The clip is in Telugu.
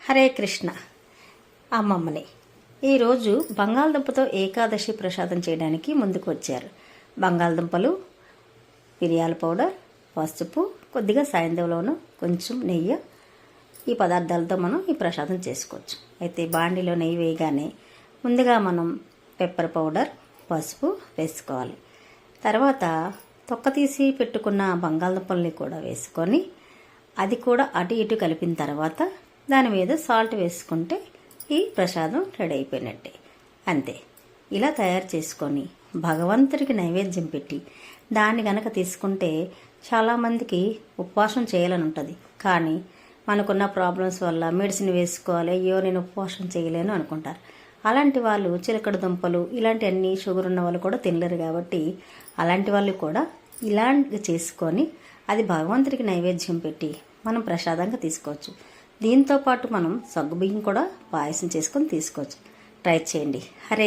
హరే కృష్ణ. అమ్మమ్మని ఈరోజు బంగాళదుంపతో ఏకాదశి ప్రసాదం చేయడానికి ముందుకు వచ్చారు. బంగాళదుంపలు, మిరియాల పౌడర్, పసుపు, కొద్దిగా సాయంత్రంలోనూ కొంచెం నెయ్యి, ఈ పదార్థాలతో మనం ఈ ప్రసాదం చేసుకోవచ్చు. అయితే బాండిలో నెయ్యి వేయగానే ముందుగా మనం పెప్పర్ పౌడర్, పసుపు వేసుకోవాలి. తర్వాత తొక్క తీసి పెట్టుకున్న బంగాళదుంపల్ని కూడా వేసుకొని అది కూడా అటు ఇటు కలిపిన తర్వాత దాని మీద సాల్ట్ వేసుకుంటే ఈ ప్రసాదం రెడీ అయిపోయినట్టే. అంతే. ఇలా తయారు చేసుకొని భగవంతుడికి నైవేద్యం పెట్టి దాన్ని గనక తీసుకుంటే చాలామందికి ఉపవాసం చేయాలని ఉంటుంది. కానీ మనకున్న ప్రాబ్లమ్స్ వల్ల మెడిసిన్ వేసుకోవాలి, అయ్యో నేను ఉపవాసం చేయలేను అనుకుంటారు. అలాంటి వాళ్ళు చిలకడ దుంపలు ఇలాంటివన్నీ షుగర్ ఉన్న వాళ్ళు కూడా తినలేరు. కాబట్టి అలాంటి వాళ్ళు కూడా ఇలాంటివి చేసుకొని అది భగవంతుడికి నైవేద్యం పెట్టి మనం ప్రసాదంగా తీసుకోవచ్చు. దీంతోపాటు మనం సగ్గుబియ్యం కూడా పాయసం చేసుకొని తీసుకోవచ్చు. ట్రై చేయండి. హరే